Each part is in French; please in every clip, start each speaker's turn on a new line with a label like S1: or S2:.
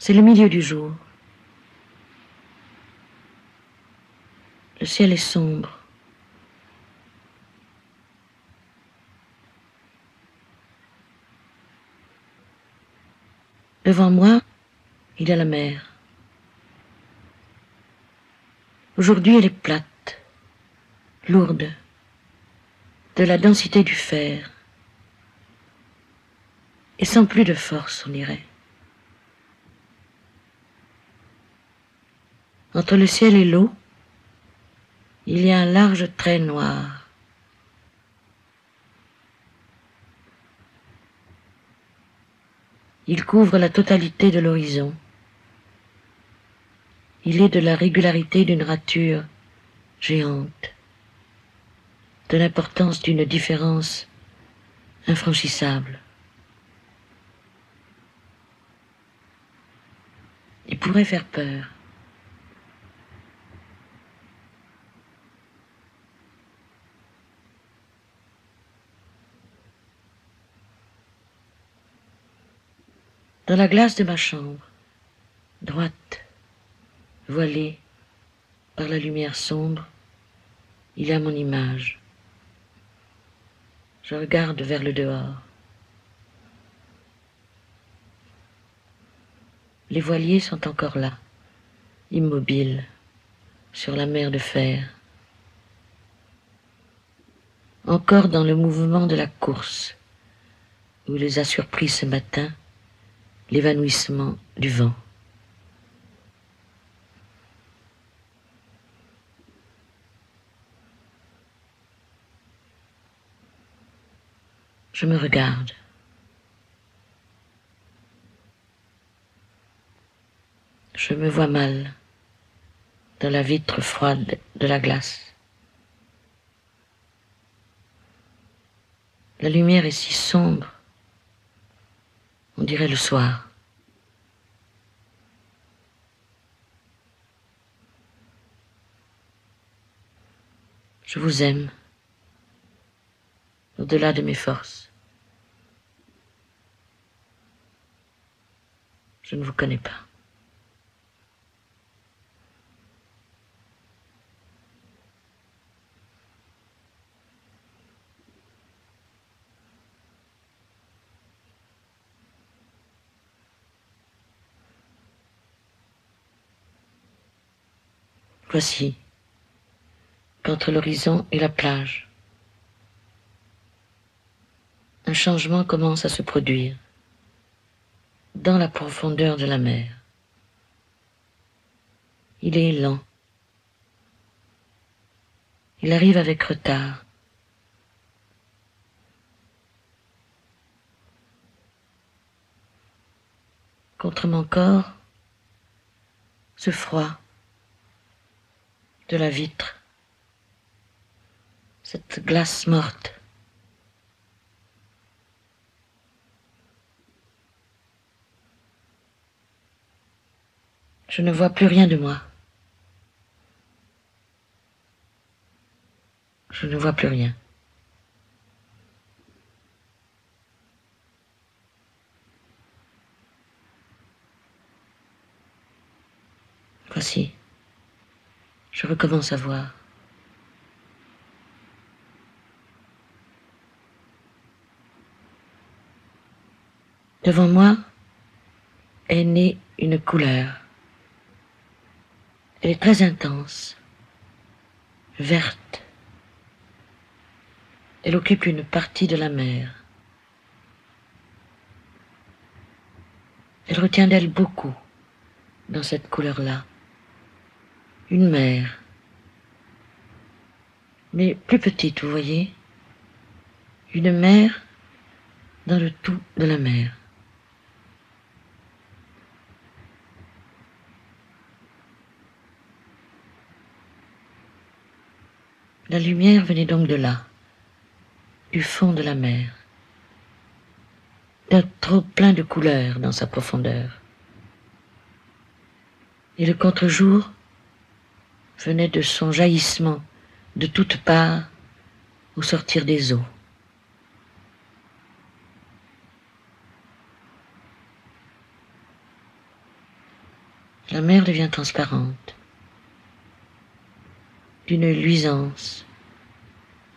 S1: C'est le milieu du jour. Le ciel est sombre. Devant moi, il y a la mer. Aujourd'hui, elle est plate, lourde, de la densité du fer, et sans plus de force, on dirait. Entre le ciel et l'eau, il y a un large trait noir. Il couvre la totalité de l'horizon. Il est de la régularité d'une rature géante, de l'importance d'une différence infranchissable. Il pourrait faire peur. Dans la glace de ma chambre, droite, voilée par la lumière sombre, il y a mon image. Je regarde vers le dehors. Les voiliers sont encore là, immobiles, sur la mer de fer. Encore dans le mouvement de la course, où les a surpris ce matin l'évanouissement du vent. Je me regarde. Je me vois mal dans la vitre froide de la glace. La lumière est si sombre, on dirait le soir. Je vous aime, au-delà de mes forces. Je ne vous connais pas. Voici qu'entre l'horizon et la plage, un changement commence à se produire dans la profondeur de la mer. Il est lent. Il arrive avec retard. Contre mon corps, ce froid de la vitre, cette glace morte. Je ne vois plus rien de moi. Je ne vois plus rien. Voici, je recommence à voir. Devant moi est née une couleur. Elle est très intense, verte. Elle occupe une partie de la mer. Elle retient d'elle beaucoup dans cette couleur-là. Une mer, mais plus petite, vous voyez. Une mer dans le tout de la mer. La lumière venait donc de là, du fond de la mer, d'un trop plein de couleurs dans sa profondeur. Et le contre-jour venait de son jaillissement de toutes parts au sortir des eaux. La mer devient transparente, d'une luisance,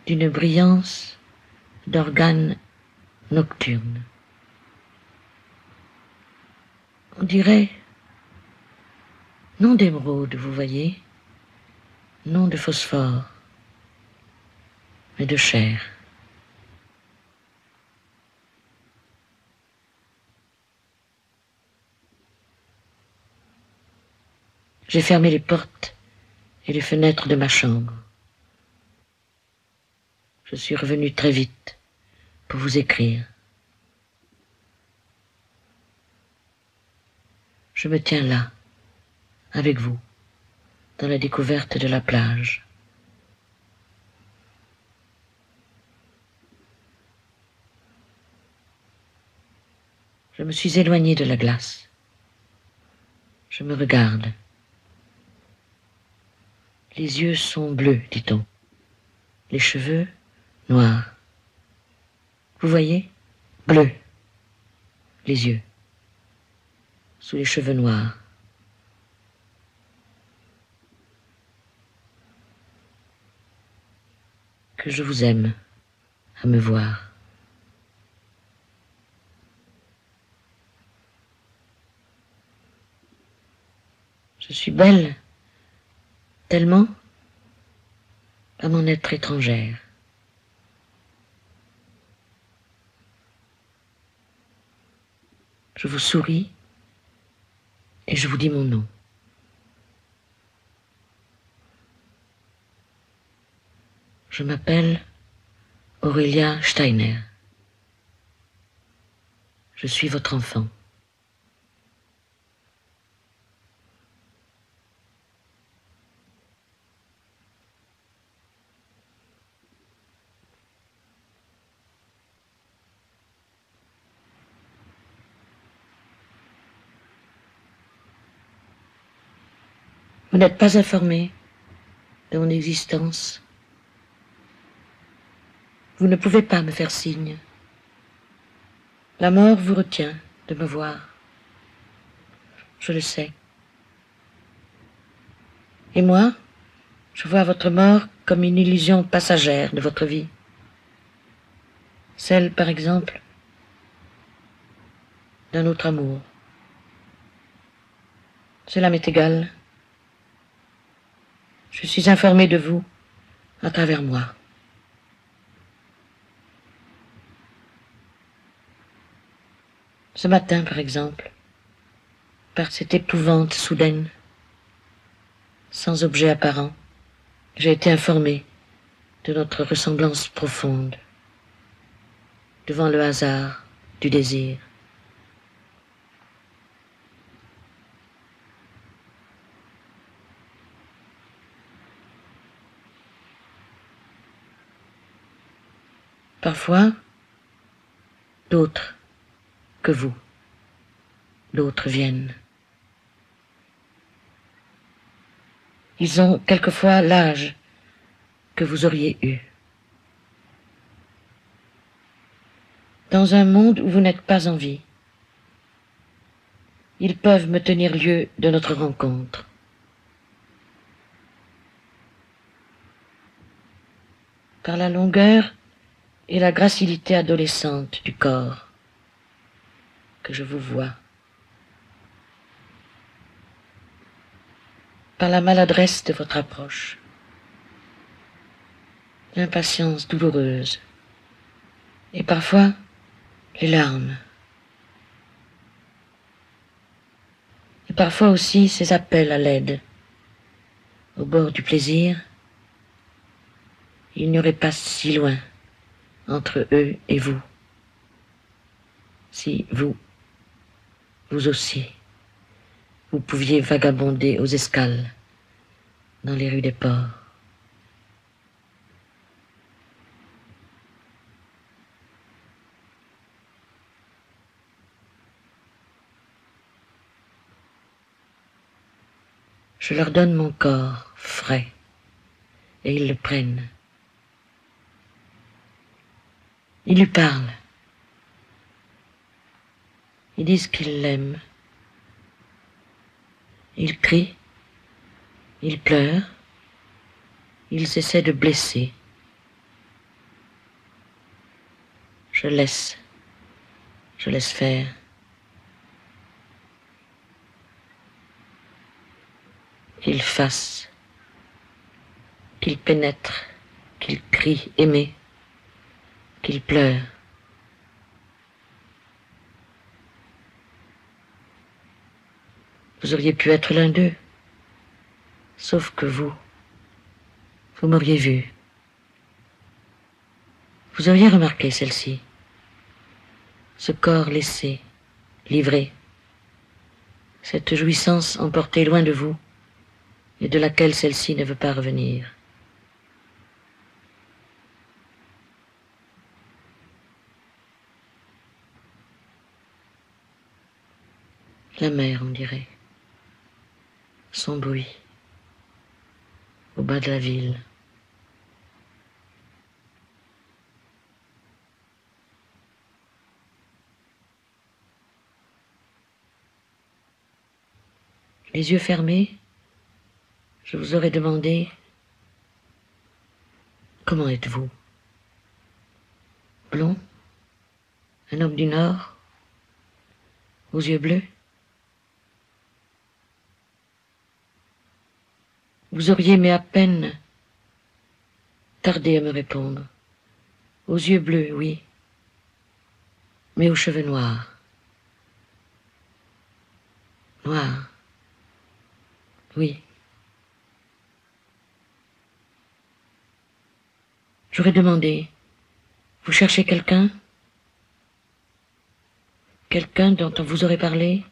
S1: d'une brillance d'organes nocturnes. On dirait, non d'émeraude, vous voyez, non de phosphore, mais de chair. J'ai fermé les portes et les fenêtres de ma chambre. Je suis revenu très vite pour vous écrire. Je me tiens là, avec vous, dans la découverte de la plage. Je me suis éloigné de la glace. Je me regarde. Les yeux sont bleus, dit-on. Les cheveux, noirs. Vous voyez? Bleu. Les yeux. Sous les cheveux noirs. Que je vous aime à me voir. Je suis belle, tellement, à m'en être étrangère. Je vous souris et je vous dis mon nom. Je m'appelle Aurélia Steiner. Je suis votre enfant. Vous n'êtes pas informé de mon existence. Vous ne pouvez pas me faire signe. La mort vous retient de me voir. Je le sais. Et moi, je vois votre mort comme une illusion passagère de votre vie. Celle, par exemple, d'un autre amour. Cela m'est égal. Je suis informé de vous à travers moi. Ce matin, par exemple, par cette épouvante soudaine, sans objet apparent, j'ai été informé de notre ressemblance profonde, devant le hasard du désir. Parfois, d'autres que vous, d'autres viennent. Ils ont quelquefois l'âge que vous auriez eu. Dans un monde où vous n'êtes pas en vie, ils peuvent me tenir lieu de notre rencontre. Par la longueur et la gracilité adolescente du corps que je vous vois. Par la maladresse de votre approche, l'impatience douloureuse, et parfois les larmes, et parfois aussi ces appels à l'aide. Au bord du plaisir, il n'y aurait pas si loin entre eux et vous, si vous aussi, vous pouviez vagabonder aux escales dans les rues des ports. Je leur donne mon corps frais et ils le prennent. Ils lui parlent. Ils disent qu'ils l'aiment. Ils crient, ils pleurent, ils essaient de blesser. Je laisse faire. Qu'ils fassent, qu'ils pénètrent, qu'ils crient aimer, qu'ils pleurent. Vous auriez pu être l'un d'eux, sauf que vous m'auriez vu. Vous auriez remarqué celle-ci, ce corps laissé, livré, cette jouissance emportée loin de vous et de laquelle celle-ci ne veut pas revenir. La mer, on dirait, son bruit, au bas de la ville. Les yeux fermés, je vous aurais demandé « Comment êtes-vous » Blond, un homme du Nord, aux yeux bleus. Vous auriez, mais à peine, tardé à me répondre. Aux yeux bleus, oui, mais aux cheveux noirs. Noirs, oui. J'aurais demandé, vous cherchez quelqu'un? Quelqu'un dont on vous aurait parlé?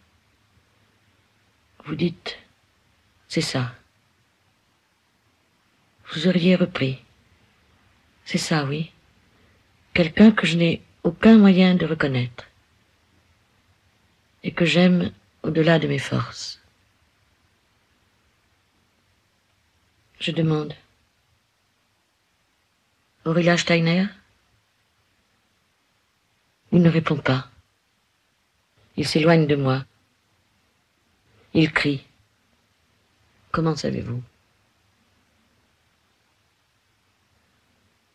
S1: Vous dites, c'est ça. Vous auriez repris. C'est ça, oui. Quelqu'un que je n'ai aucun moyen de reconnaître et que j'aime au-delà de mes forces. Je demande. Aurélia Steiner? Il ne répond pas. Il s'éloigne de moi. Il crie. Comment savez-vous?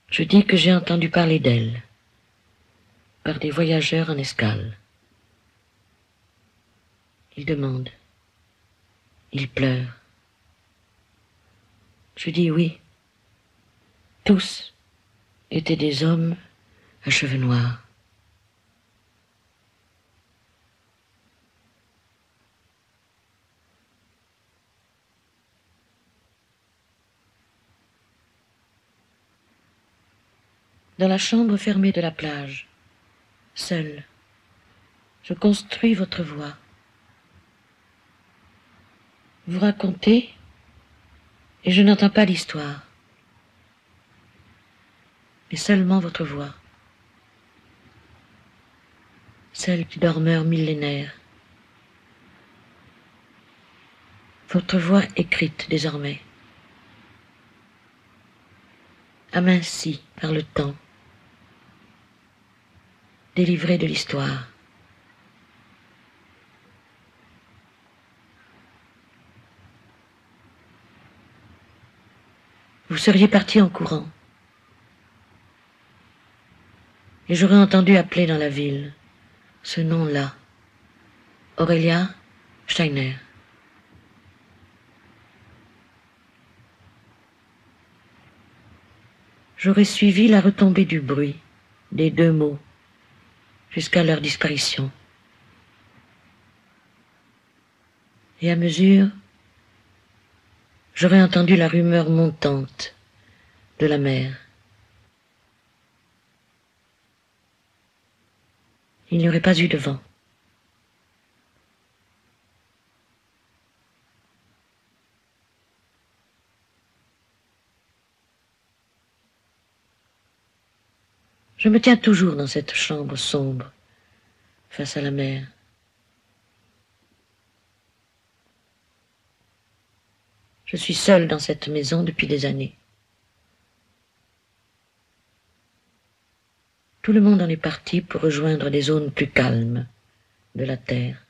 S1: Je dis que j'ai entendu parler d'elle par des voyageurs en escale. Il demande. Il pleure. Je dis oui. Tous étaient des hommes à cheveux noirs. Dans la chambre fermée de la plage, seul, je construis votre voix. Vous racontez et je n'entends pas l'histoire, mais seulement votre voix, celle du dormeur millénaire. Votre voix écrite désormais, amincie par le temps, délivrée de l'histoire. Vous seriez parti en courant, et j'aurais entendu appeler dans la ville ce nom-là, Aurélia Steiner. J'aurais suivi la retombée du bruit, des deux mots, jusqu'à leur disparition. Et à mesure, j'aurais entendu la rumeur montante de la mer. Il n'y aurait pas eu de vent. Je me tiens toujours dans cette chambre sombre, face à la mer. Je suis seul dans cette maison depuis des années. Tout le monde en est parti pour rejoindre des zones plus calmes de la terre.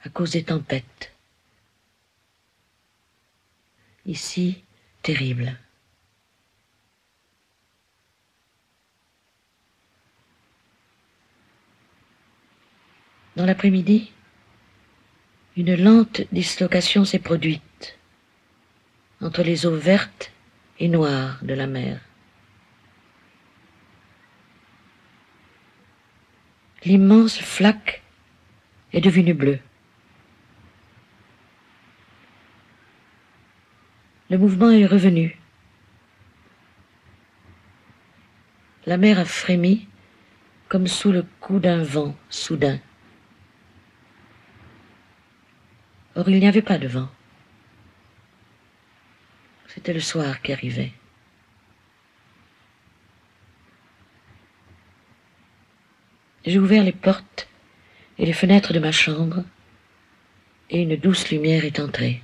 S1: à cause des tempêtes. Ici, terrible. Dans l'après-midi, une lente dislocation s'est produite entre les eaux vertes et noires de la mer. L'immense flaque est devenue bleue. Le mouvement est revenu. La mer a frémi comme sous le coup d'un vent soudain. Or, il n'y avait pas de vent. C'était le soir qui arrivait. J'ai ouvert les portes et les fenêtres de ma chambre, et une douce lumière est entrée.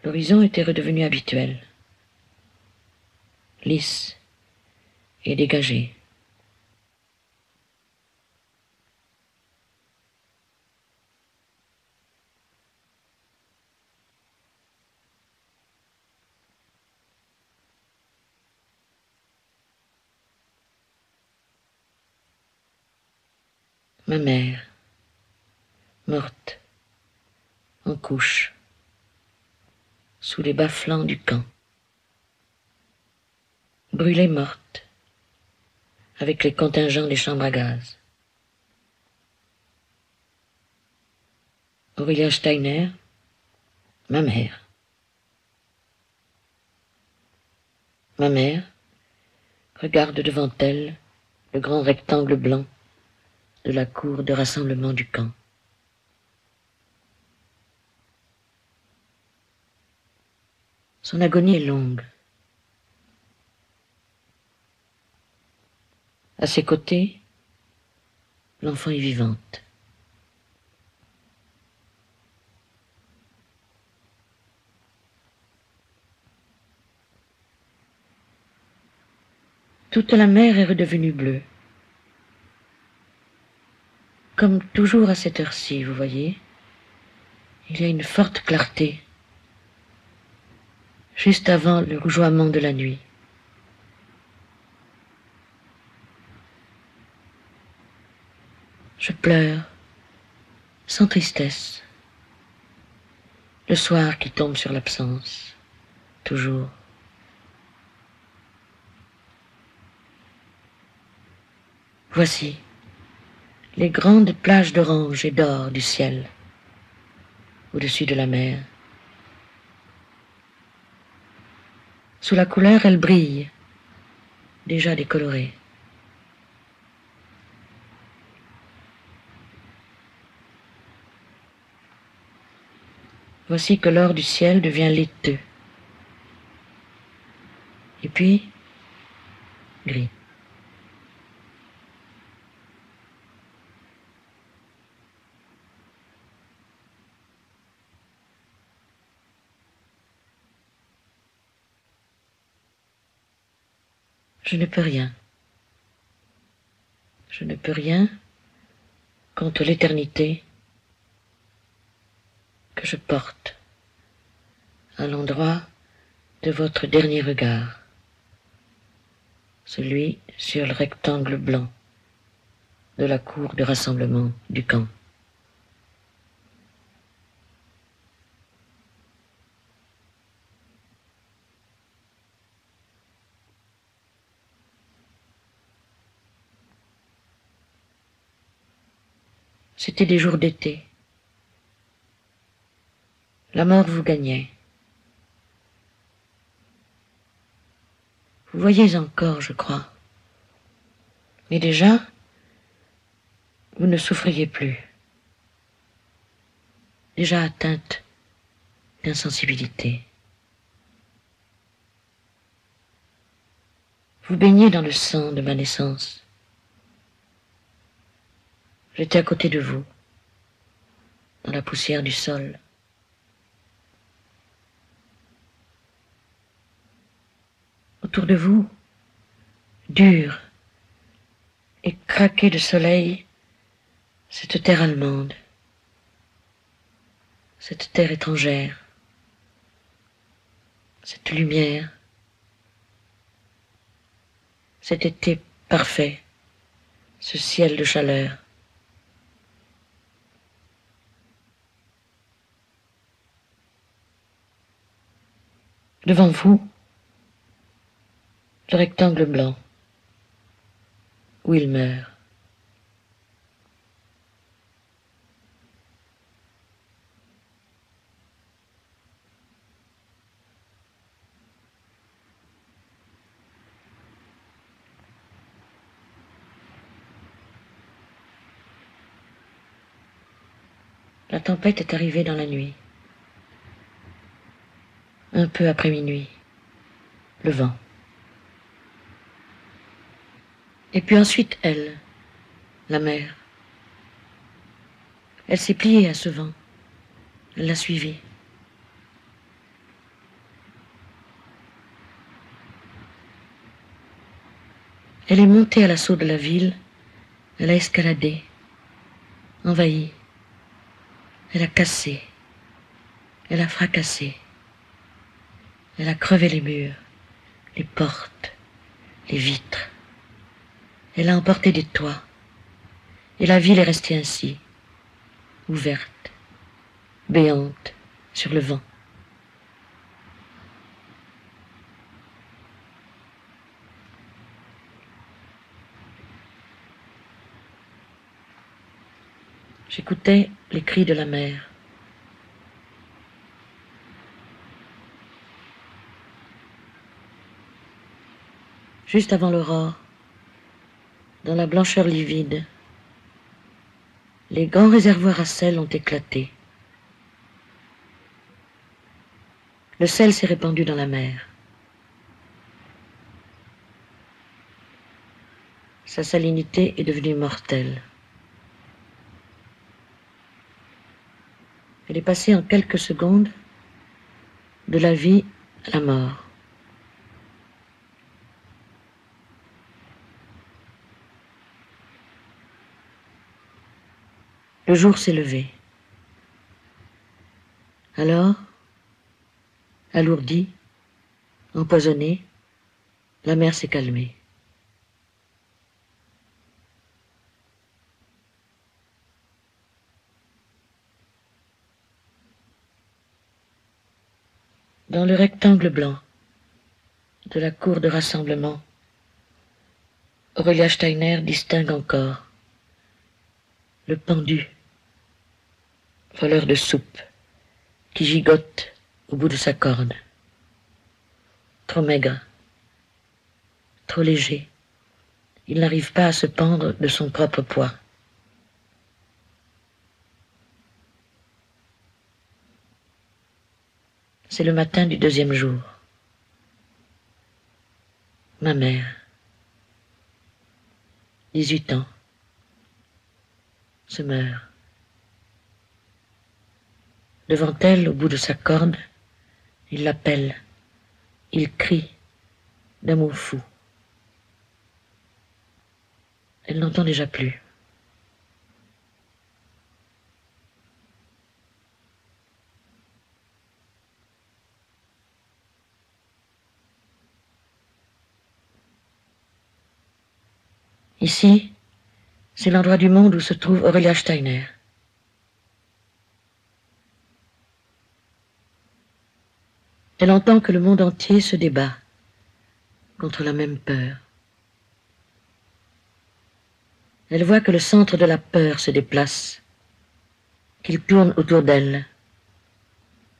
S1: L'horizon était redevenu habituel, lisse et dégagé. Ma mère, morte, en couche, sous les bas-flancs du camp. Brûlée morte, avec les contingents des chambres à gaz. Aurélia Steiner, ma mère. Ma mère regarde devant elle le grand rectangle blanc de la cour de rassemblement du camp. Son agonie est longue. À ses côtés, l'enfant est vivante. Toute la mer est redevenue bleue. Comme toujours à cette heure-ci, vous voyez, il y a une forte clarté, juste avant le rougeoiement de la nuit. Je pleure, sans tristesse, le soir qui tombe sur l'absence, toujours. Voici les grandes plages d'orange et d'or du ciel, au-dessus de la mer. Sous la couleur, elles brillent, déjà décolorées. Voici que l'or du ciel devient laiteux, et puis gris. Je ne peux rien. Je ne peux rien contre l'éternité que je porte à l'endroit de votre dernier regard, celui sur le rectangle blanc de la cour de rassemblement du camp. C'étaient des jours d'été. La mort vous gagnait. Vous voyez encore, je crois. Mais déjà, vous ne souffriez plus. Déjà atteinte d'insensibilité. Vous baignez dans le sang de ma naissance. J'étais à côté de vous, dans la poussière du sol. Autour de vous, dur et craquer de soleil cette terre allemande, cette terre étrangère, cette lumière, cet été parfait, ce ciel de chaleur. Devant vous, le rectangle blanc, où il meurt. La tempête est arrivée dans la nuit, un peu après minuit, le vent. Et puis ensuite elle, la mer. Elle s'est pliée à ce vent, elle l'a suivi. Elle est montée à l'assaut de la ville, elle a escaladé, envahi, elle a cassé, elle a fracassé, elle a crevé les murs, les portes, les vitres. Elle a emporté des toits, et la ville est restée ainsi, ouverte, béante, sur le vent. J'écoutais les cris de la mer. Juste avant l'aurore, dans la blancheur livide, les grands réservoirs à sel ont éclaté. Le sel s'est répandu dans la mer. Sa salinité est devenue mortelle. Elle est passée en quelques secondes de la vie à la mort. Le jour s'est levé. Alors, alourdie, empoisonnée, la mer s'est calmée. Dans le rectangle blanc de la cour de rassemblement, Aurélia Steiner distingue encore le pendu, voleur de soupe, qui gigote au bout de sa corde. Trop maigre, trop léger, il n'arrive pas à se pendre de son propre poids. C'est le matin du deuxième jour. Ma mère, 18 ans, se meurt. Devant elle, au bout de sa corde, il l'appelle, il crie d'un mot fou. Elle n'entend déjà plus. Ici, c'est l'endroit du monde où se trouve Aurélia Steiner. Elle entend que le monde entier se débat contre la même peur. Elle voit que le centre de la peur se déplace, qu'il tourne autour d'elle.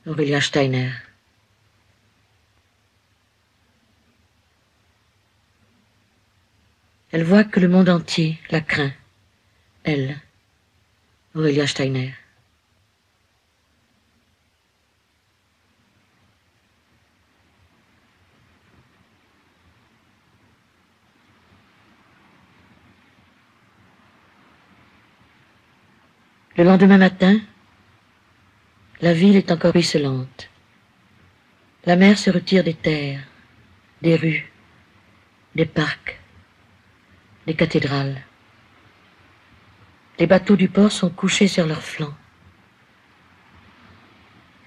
S1: Aurélia Steiner. Elle voit que le monde entier la craint. Elle, Aurélia Steiner. Le lendemain matin, la ville est encore ruisselante. La mer se retire des terres, des rues, des parcs, des cathédrales. Les bateaux du port sont couchés sur leurs flancs.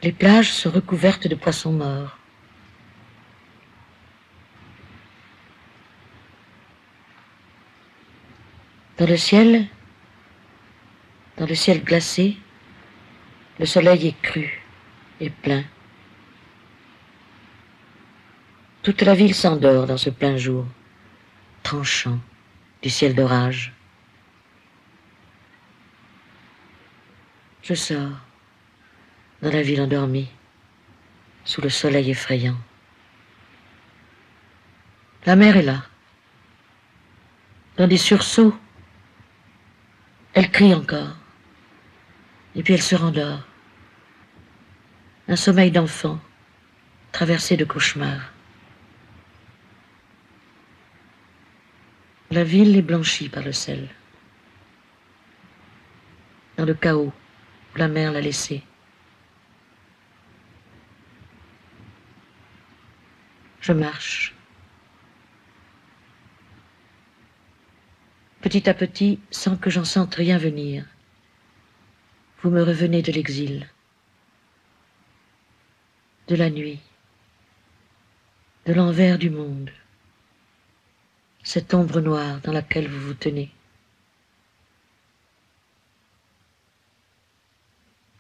S1: Les plages sont recouvertes de poissons morts. Dans le ciel glacé, le soleil est cru et plein. Toute la ville s'endort dans ce plein jour, tranchant du ciel d'orage. Je sors dans la ville endormie, sous le soleil effrayant. La mer est là. Dans des sursauts, elle crie encore, et puis elle se rendort. Un sommeil d'enfant, traversé de cauchemars. La ville est blanchie par le sel. Dans le chaos où la mer l'a laissée. Je marche. Petit à petit, sans que j'en sente rien venir, vous me revenez de l'exil, de la nuit, de l'envers du monde, cette ombre noire dans laquelle vous vous tenez.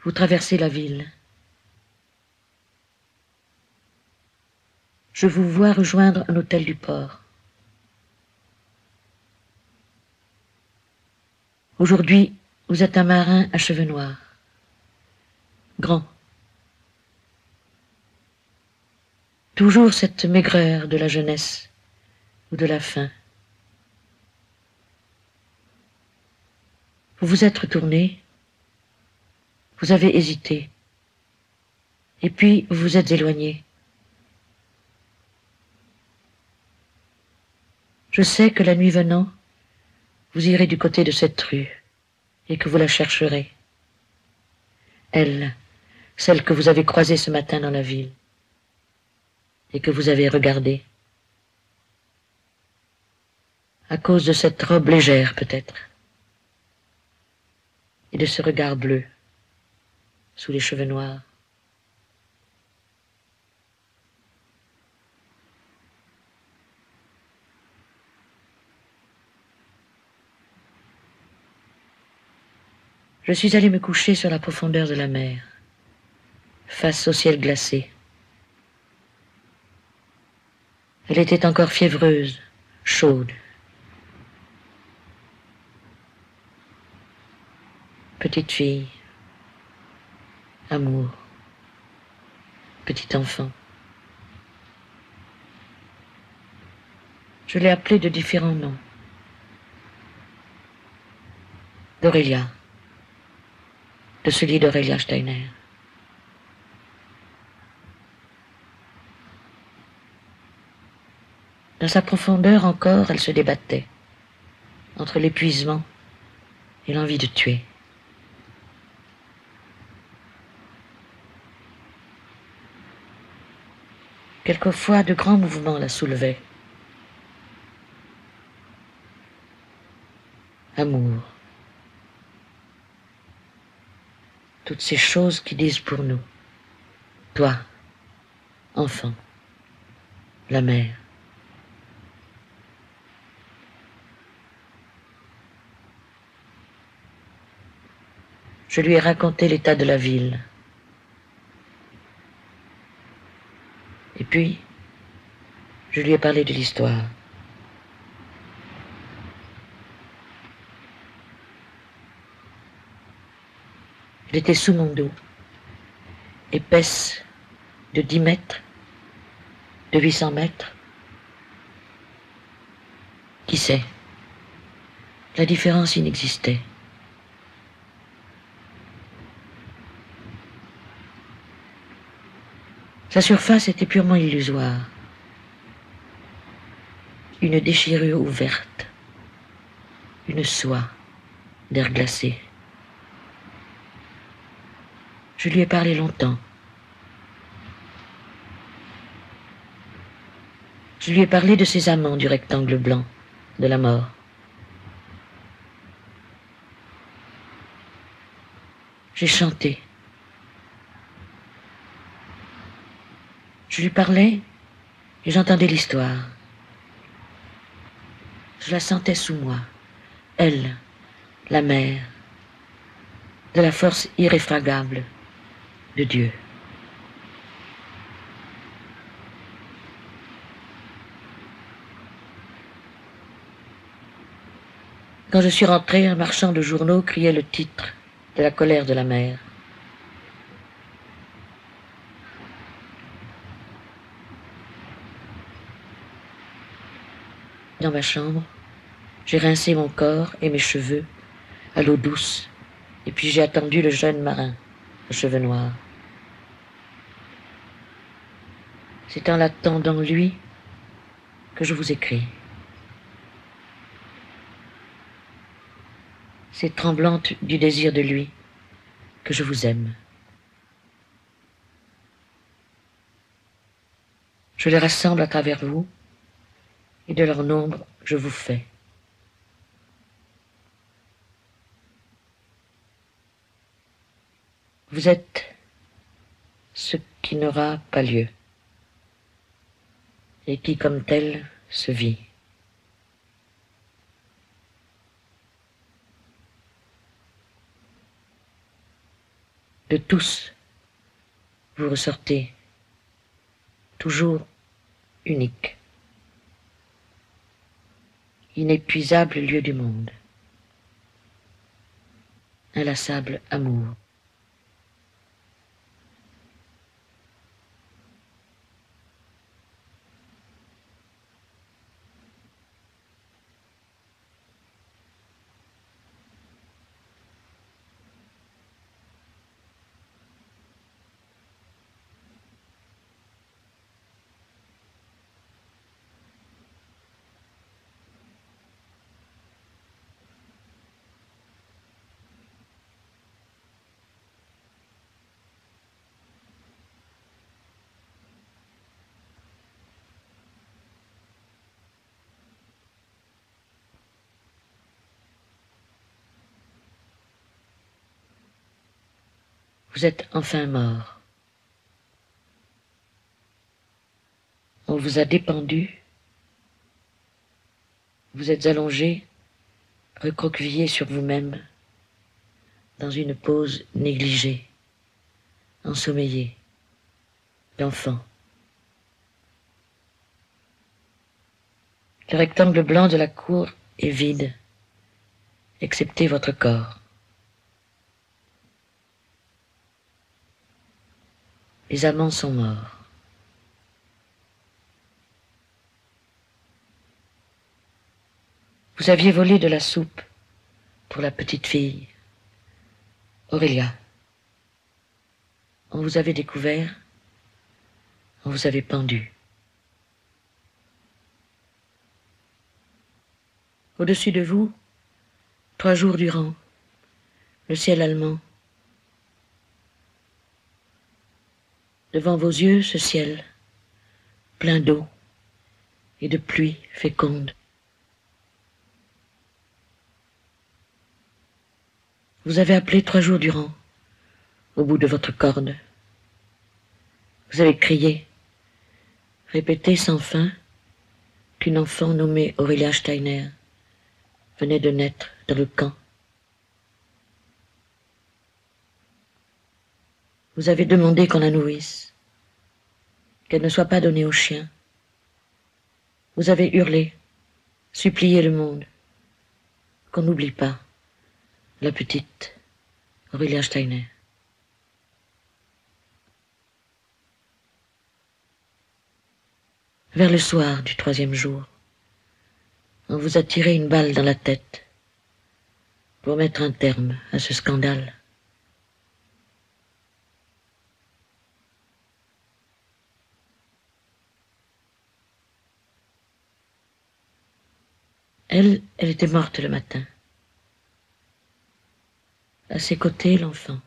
S1: Vous traversez la ville. Je vous vois rejoindre un hôtel du port. Aujourd'hui, vous êtes un marin à cheveux noirs, grand. Toujours cette maigreur de la jeunesse ou de la faim. Vous vous êtes retourné, vous avez hésité, et puis vous vous êtes éloigné. Je sais que la nuit venant, vous irez du côté de cette rue et que vous la chercherez. Elle, celle que vous avez croisée ce matin dans la ville et que vous avez regardée. À cause de cette robe légère peut-être et de ce regard bleu sous les cheveux noirs. Je suis allé me coucher sur la profondeur de la mer, face au ciel glacé. Elle était encore fiévreuse, chaude. Petite fille, amour, petit enfant. Je l'ai appelée de différents noms. D'Aurélia, de celui d'Aurélia Steiner. Dans sa profondeur encore, elle se débattait, entre l'épuisement et l'envie de tuer. Quelquefois, de grands mouvements la soulevaient. Amour. Toutes ces choses qui disent pour nous. Toi, enfant, la mère. Je lui ai raconté l'état de la ville. Et puis, je lui ai parlé de l'histoire. Elle était sous mon dos, épaisse de 10 mètres, de 800 mètres. Qui sait? La différence inexistait. Sa surface était purement illusoire. Une déchirure ouverte, une soie d'air glacé. Je lui ai parlé longtemps. Je lui ai parlé de ses amants du rectangle blanc, de la mort. J'ai chanté. Je lui parlais et j'entendais l'histoire. Je la sentais sous moi, elle, la mère, de la force irréfragable de Dieu. Quand je suis rentré, un marchand de journaux criait le titre de la colère de la mère. Dans ma chambre, j'ai rincé mon corps et mes cheveux à l'eau douce, et puis j'ai attendu le jeune marin, aux cheveux noirs. C'est en l'attendant lui que je vous écris. C'est tremblante du désir de lui que je vous aime. Je les rassemble à travers vous, et de leur nombre je vous fais. Vous êtes ce qui n'aura pas lieu, et qui comme tel se vit. De tous, vous ressortez toujours unique, inépuisable lieu du monde, inlassable amour. Vous êtes enfin mort. On vous a dépendu. Vous êtes allongé, recroquevillé sur vous-même, dans une pose négligée, ensommeillé, d'enfant. Le rectangle blanc de la cour est vide, excepté votre corps. Les amants sont morts. Vous aviez volé de la soupe pour la petite fille, Aurélia. On vous avait découvert, on vous avait pendu. Au-dessus de vous, 3 jours durant, le ciel allemand. Devant vos yeux, ce ciel, plein d'eau et de pluie féconde. Vous avez appelé 3 jours durant, au bout de votre corde. Vous avez crié, répété sans fin, qu'une enfant nommée Aurélia Steiner venait de naître dans le camp. Vous avez demandé qu'on la nourrisse, qu'elle ne soit pas donnée aux chiens. Vous avez hurlé, supplié le monde, qu'on n'oublie pas la petite Aurélia Steiner. Vers le soir du 3e jour, on vous a tiré une balle dans la tête pour mettre un terme à ce scandale. Elle était morte le matin. À ses côtés, l'enfant.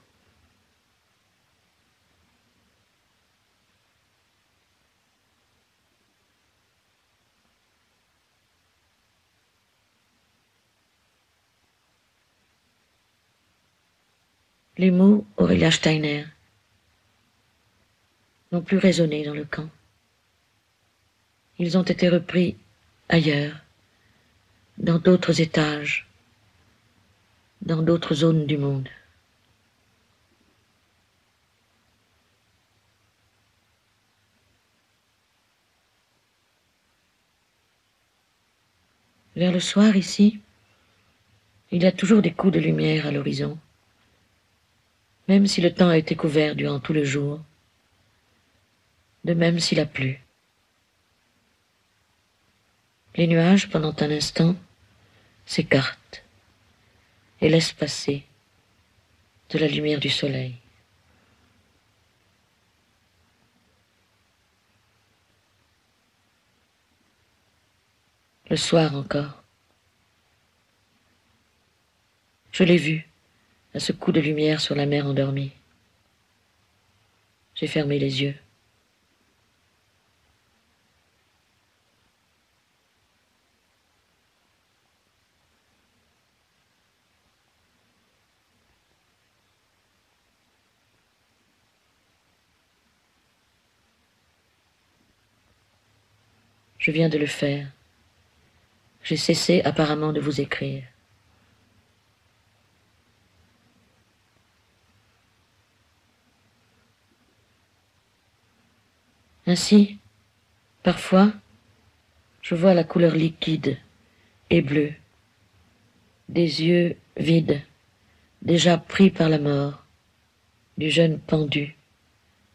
S1: Les mots Aurélia Steiner n'ont plus résonné dans le camp. Ils ont été repris ailleurs, dans d'autres étages, dans d'autres zones du monde. Vers le soir, ici, il y a toujours des coups de lumière à l'horizon, même si le temps a été couvert durant tout le jour, de même s'il a plu. Les nuages, pendant un instant, s'écartent et laissent passer de la lumière du soleil. Le soir encore. Je l'ai vu, à ce coup de lumière sur la mer endormie. J'ai fermé les yeux. Je viens de le faire. J'ai cessé apparemment de vous écrire. Ainsi, parfois, je vois la couleur liquide et bleue des yeux vides, déjà pris par la mort, du jeune pendu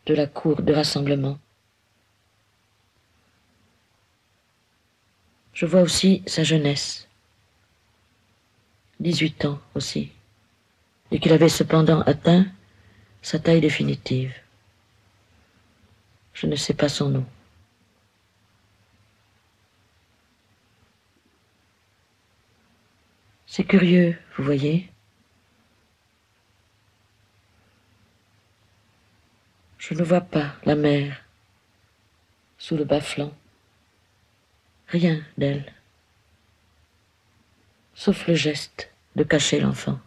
S1: de la cour de rassemblement. Je vois aussi sa jeunesse, 18 ans aussi, et qu'il avait cependant atteint sa taille définitive. Je ne sais pas son nom. C'est curieux, vous voyez. Je ne vois pas la mer sous le bas-flanc. Rien d'elle, sauf le geste de cacher l'enfant.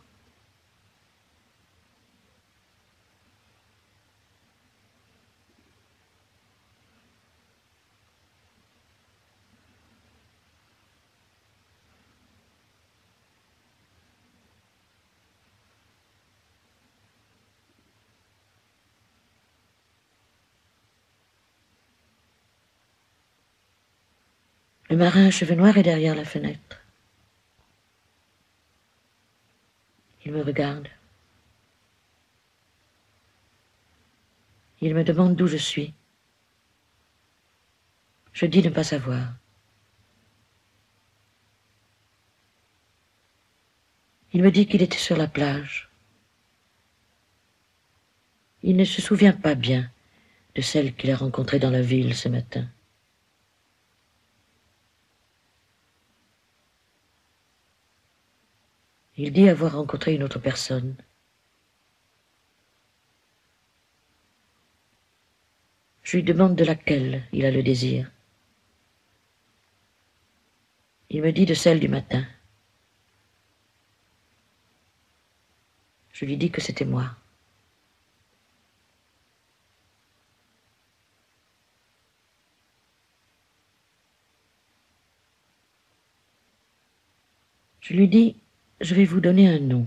S1: Le marin à cheveux noirs est derrière la fenêtre. Il me regarde. Il me demande d'où je suis. Je dis ne pas savoir. Il me dit qu'il était sur la plage. Il ne se souvient pas bien de celle qu'il a rencontrée dans la ville ce matin. Il dit avoir rencontré une autre personne. Je lui demande de laquelle il a le désir. Il me dit de celle du matin. Je lui dis que c'était moi. Je lui dis, je vais vous donner un nom.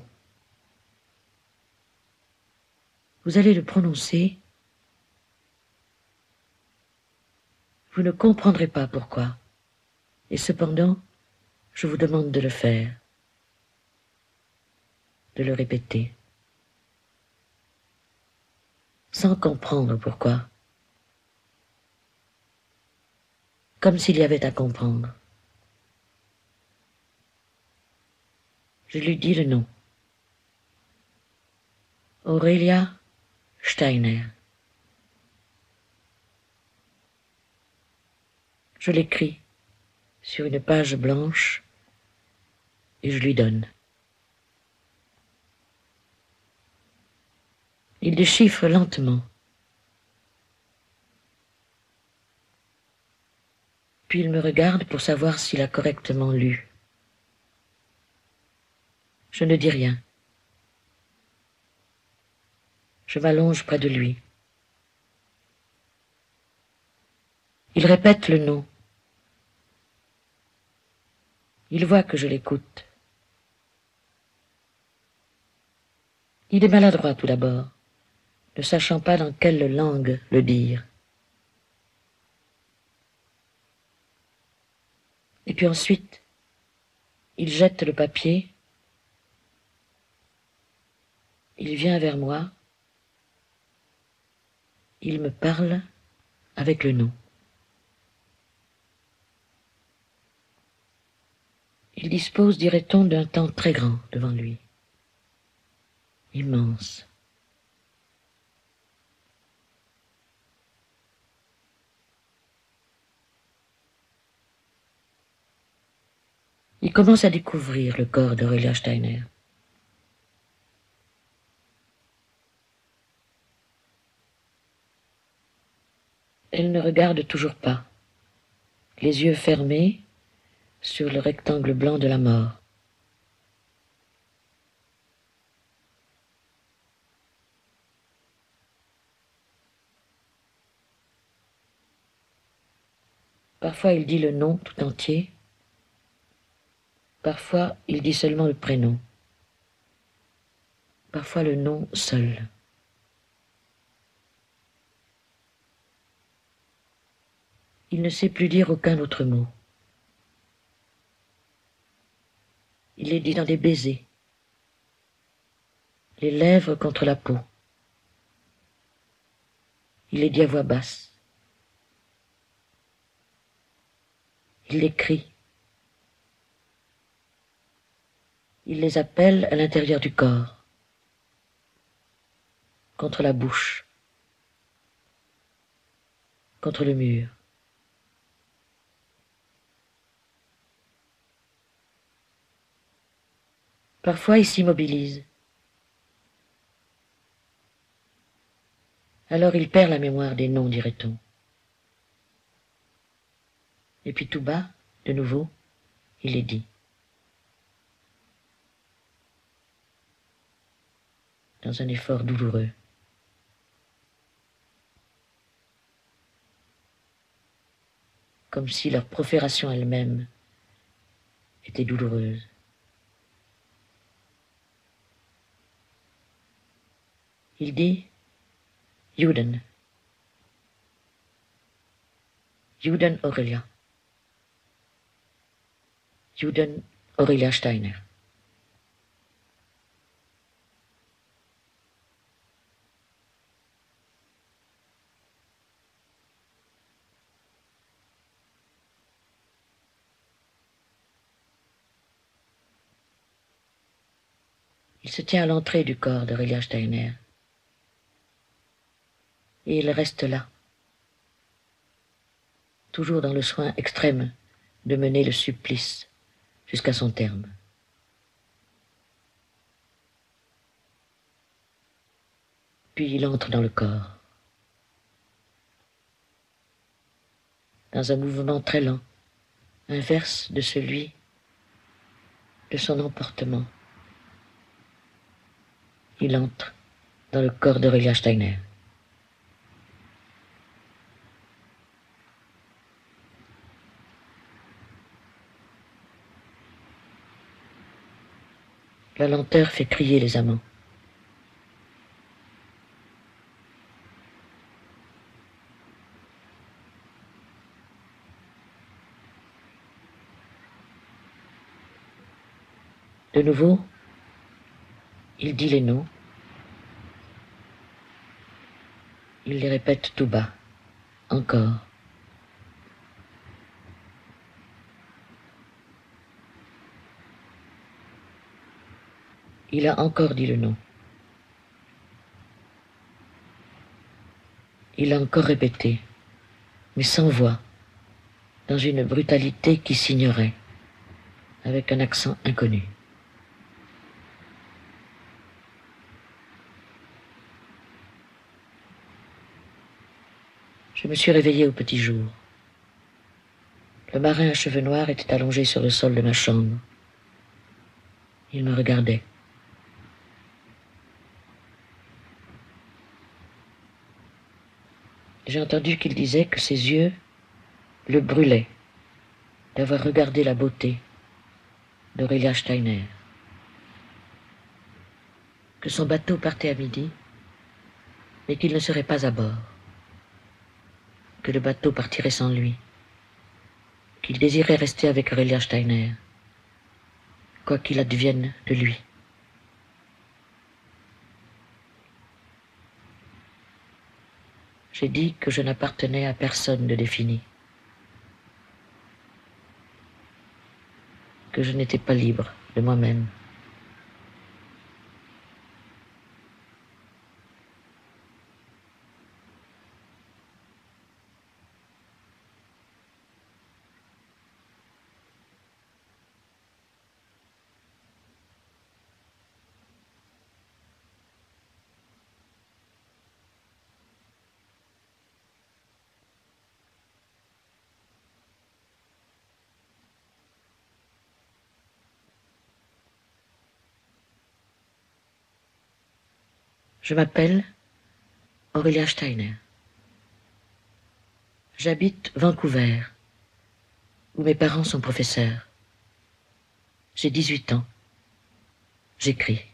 S1: Vous allez le prononcer. Vous ne comprendrez pas pourquoi. Et cependant, je vous demande de le faire, de le répéter, sans comprendre pourquoi, comme s'il y avait à comprendre. Je lui dis le nom. Aurélia Steiner. Je l'écris sur une page blanche et je lui donne. Il déchiffre lentement. Puis il me regarde pour savoir s'il a correctement lu. Je ne dis rien. Je m'allonge près de lui. Il répète le nom. Il voit que je l'écoute. Il est maladroit tout d'abord, ne sachant pas dans quelle langue le dire. Et puis ensuite, il jette le papier, il vient vers moi, il me parle avec le nom. Il dispose, dirait-on, d'un temps très grand devant lui, immense. Il commence à découvrir le corps d'Aurélia Steiner. Elle ne regarde toujours pas, les yeux fermés sur le rectangle blanc de la mort. Parfois il dit le nom tout entier, parfois il dit seulement le prénom, parfois le nom seul. Il ne sait plus dire aucun autre mot. Il les dit dans des baisers, les lèvres contre la peau. Il les dit à voix basse. Il les crie. Il les appelle à l'intérieur du corps, contre la bouche, contre le mur. Parfois il s'immobilise. Alors il perd la mémoire des noms, dirait-on. Et puis tout bas, de nouveau, il les dit. Dans un effort douloureux. Comme si leur profération elle-même était douloureuse. Il dit Juden. Juden Aurélia. Juden Aurélia Steiner. Il se tient à l'entrée du corps d'Aurélia Steiner. Et il reste là, toujours dans le soin extrême de mener le supplice jusqu'à son terme. Puis il entre dans le corps, dans un mouvement très lent, inverse de celui de son emportement. Il entre dans le corps d'Aurélia Steiner. La lenteur fait crier les amants. De nouveau, il dit les noms. Il les répète tout bas, encore. Il a encore dit le nom. Il a encore répété, mais sans voix, dans une brutalité qui s'ignorait, avec un accent inconnu. Je me suis réveillé au petit jour. Le marin à cheveux noirs était allongé sur le sol de ma chambre. Il me regardait. J'ai entendu qu'il disait que ses yeux le brûlaient d'avoir regardé la beauté d'Aurélia Steiner, que son bateau partait à midi, mais qu'il ne serait pas à bord, que le bateau partirait sans lui, qu'il désirait rester avec Aurélia Steiner, quoi qu'il advienne de lui. J'ai dit que je n'appartenais à personne de défini, que je n'étais pas libre de moi-même. Je m'appelle Aurélia Steiner. J'habite Vancouver, où mes parents sont professeurs. J'ai 18 ans. J'écris.